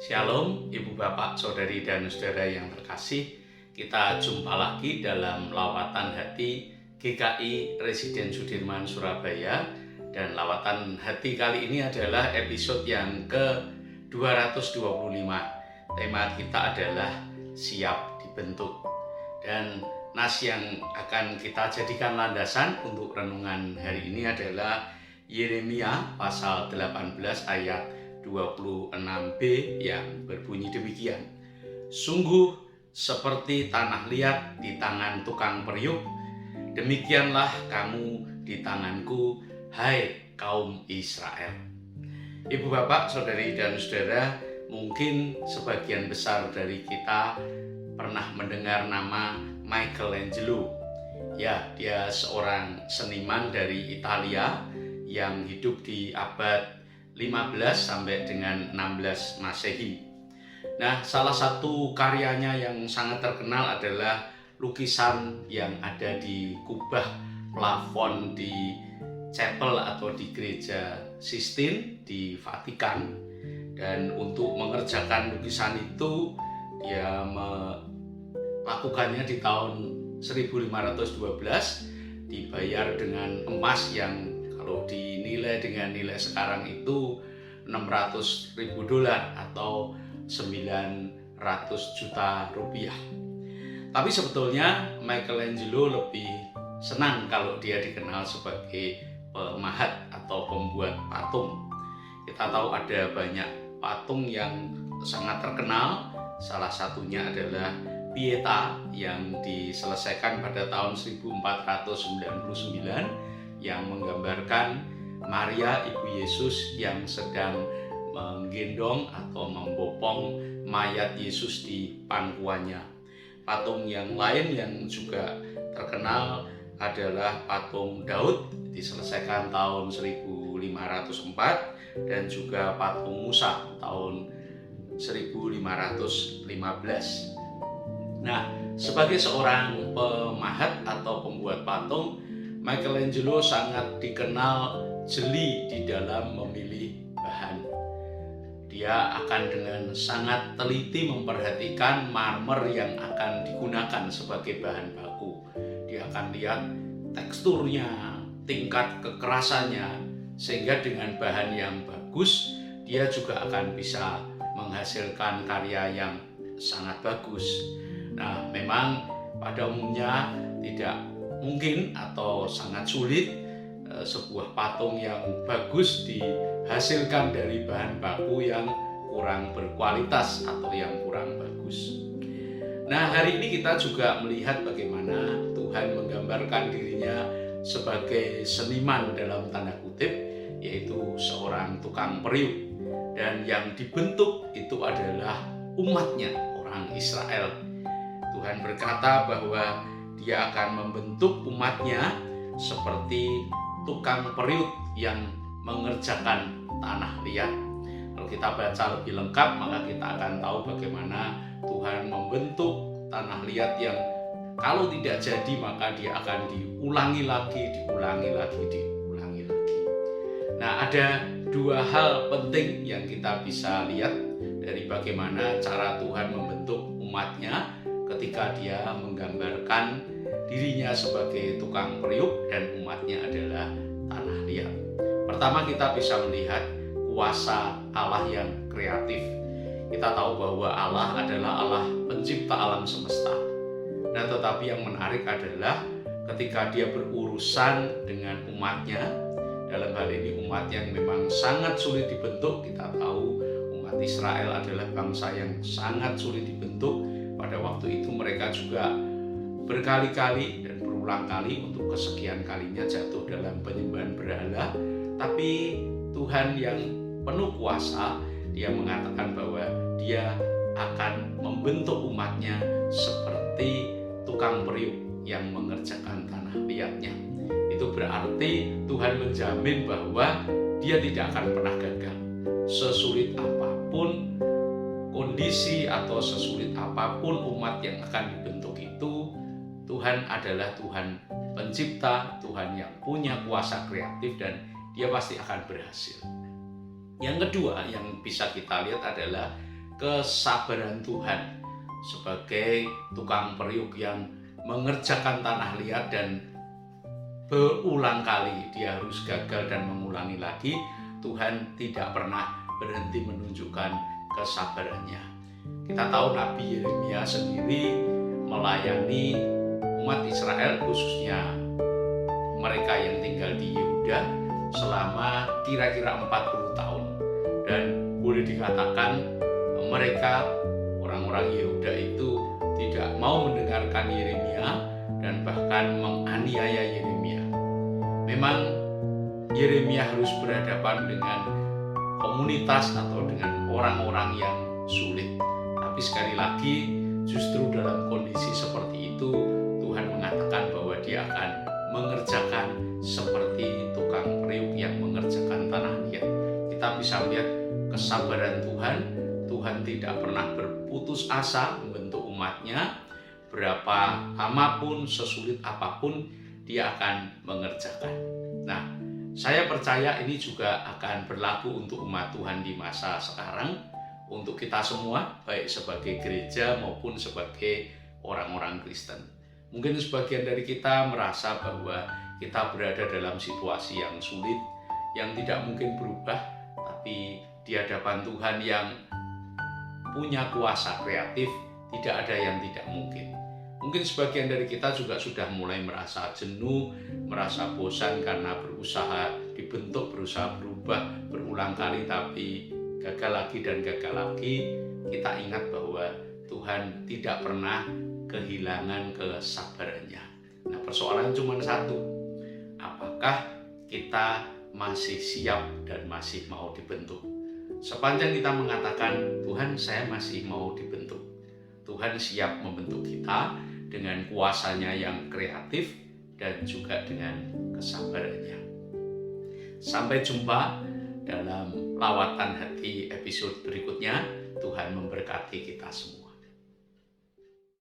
Shalom, Ibu Bapak, Saudari dan Saudara yang terkasih. Kita jumpa lagi dalam lawatan hati GKI Residen Sudirman Surabaya. Dan lawatan hati kali ini adalah episode yang ke-225. Tema kita adalah siap dibentuk. Dan nas yang akan kita jadikan landasan untuk renungan hari ini adalah Yeremia pasal 18 ayat 26b yang berbunyi demikian. Sungguh seperti tanah liat di tangan tukang periuk, demikianlah kamu di tanganku, hai kaum Israel. Ibu bapak, saudari dan saudara, mungkin sebagian besar dari kita pernah mendengar nama Michelangelo. Ya, dia seorang seniman dari Italia yang hidup di abad 15 sampai dengan 16 Masehi. Nah, salah satu karyanya yang sangat terkenal adalah lukisan yang ada di kubah plafon di chapel atau di gereja Sistine di Vatikan. Dan untuk mengerjakan lukisan itu dia melakukannya di tahun 1512, dibayar dengan emas yang kalau dinilai dengan nilai sekarang itu $600.000 atau 900 juta rupiah. Tapi sebetulnya Michelangelo lebih senang kalau dia dikenal sebagai pemahat atau pembuat patung. Kita tahu ada banyak patung yang sangat terkenal. Salah satunya adalah Pieta yang diselesaikan pada tahun 1499 yang menggambarkan Maria Ibu Yesus yang sedang menggendong atau membopong mayat Yesus di pangkuannya. Patung yang lain yang juga terkenal adalah patung Daud, diselesaikan tahun 1504, dan juga patung Musa tahun 1515. Nah, sebagai seorang pemahat atau pembuat patung, Michelangelo sangat dikenal jeli di dalam memilih bahan. Dia akan dengan sangat teliti memperhatikan marmer yang akan digunakan sebagai bahan baku. Dia akan lihat teksturnya, tingkat kekerasannya, sehingga dengan bahan yang bagus, dia juga akan bisa menghasilkan karya yang sangat bagus. Nah, memang pada umumnya tidak mungkin atau sangat sulit sebuah patung yang bagus dihasilkan dari bahan baku yang kurang berkualitas atau yang kurang bagus. Nah, hari ini kita juga melihat bagaimana Tuhan menggambarkan dirinya sebagai seniman dalam tanda kutip, yaitu seorang tukang periuk, dan yang dibentuk itu adalah umatnya, orang Israel. Tuhan berkata bahwa Dia akan membentuk umatnya seperti tukang periuk yang mengerjakan tanah liat. Kalau kita baca lebih lengkap, maka kita akan tahu bagaimana Tuhan membentuk tanah liat yang kalau tidak jadi maka dia akan diulangi lagi. Nah, ada dua hal penting yang kita bisa lihat dari bagaimana cara Tuhan membentuk umatnya ketika dia menggambarkan dirinya sebagai tukang periuk dan umatnya adalah tanah liat. Pertama, kita bisa melihat kuasa Allah yang kreatif. Kita tahu bahwa Allah adalah Allah pencipta alam semesta. Nah, tetapi yang menarik adalah ketika dia berurusan dengan umatnya, dalam hal ini umat yang memang sangat sulit dibentuk. Kita tahu umat Israel adalah bangsa yang sangat sulit dibentuk. Pada waktu itu mereka juga berkali-kali dan berulang kali untuk kesekian kalinya jatuh dalam penyembahan berhala. Tapi Tuhan yang penuh kuasa, dia mengatakan bahwa dia akan membentuk umatnya seperti tukang periuk yang mengerjakan tanah liatnya. Itu berarti Tuhan menjamin bahwa dia tidak akan pernah gagal. Sesulit apapun kondisi atau sesulit apapun umat yang akan dibentuk itu, Tuhan adalah Tuhan pencipta, Tuhan yang punya kuasa kreatif, dan dia pasti akan berhasil. Yang kedua yang bisa kita lihat adalah kesabaran Tuhan sebagai tukang periuk yang mengerjakan tanah liat dan berulang kali dia harus gagal dan mengulangi lagi. Tuhan tidak pernah berhenti menunjukkan kesabarannya. Kita tahu Nabi Yeremia sendiri melayani umat Israel, khususnya mereka yang tinggal di Yehuda, selama kira-kira 40 tahun. Dan boleh dikatakan mereka, orang-orang Yehuda itu, tidak mau mendengarkan Yeremia dan bahkan menganiaya Yeremia. Memang Yeremia harus berhadapan dengan komunitas atau dengan orang-orang yang sulit. Tapi sekali lagi, justru dalam kondisi seperti itu, Tuhan mengatakan bahwa dia akan mengerjakan seperti tukang periuk yang mengerjakan tanah liat. Kita bisa lihat kesabaran Tuhan. Tuhan tidak pernah berputus asa membentuk umatnya. Berapa lama pun, sesulit apapun, dia akan mengerjakan. Nah, saya percaya ini juga akan berlaku untuk umat Tuhan di masa sekarang, untuk kita semua, baik sebagai gereja maupun sebagai orang-orang Kristen. Mungkin sebagian dari kita merasa bahwa kita berada dalam situasi yang sulit, yang tidak mungkin berubah, tapi di hadapan Tuhan yang punya kuasa kreatif, tidak ada yang tidak mungkin. Mungkin sebagian dari kita juga sudah mulai merasa jenuh, merasa bosan karena berusaha dibentuk, berusaha berubah berulang kali, tapi gagal lagi dan gagal lagi. Kita ingat bahwa Tuhan tidak pernah kehilangan kesabarannya. Nah, persoalan cuma satu, apakah kita masih siap dan masih mau dibentuk? Sepanjang kita mengatakan, Tuhan saya masih mau dibentuk, Tuhan siap membentuk kita dengan kuasanya yang kreatif dan juga dengan kesabarannya. Sampai jumpa dalam lawatan hati episode berikutnya. Tuhan memberkati kita semua.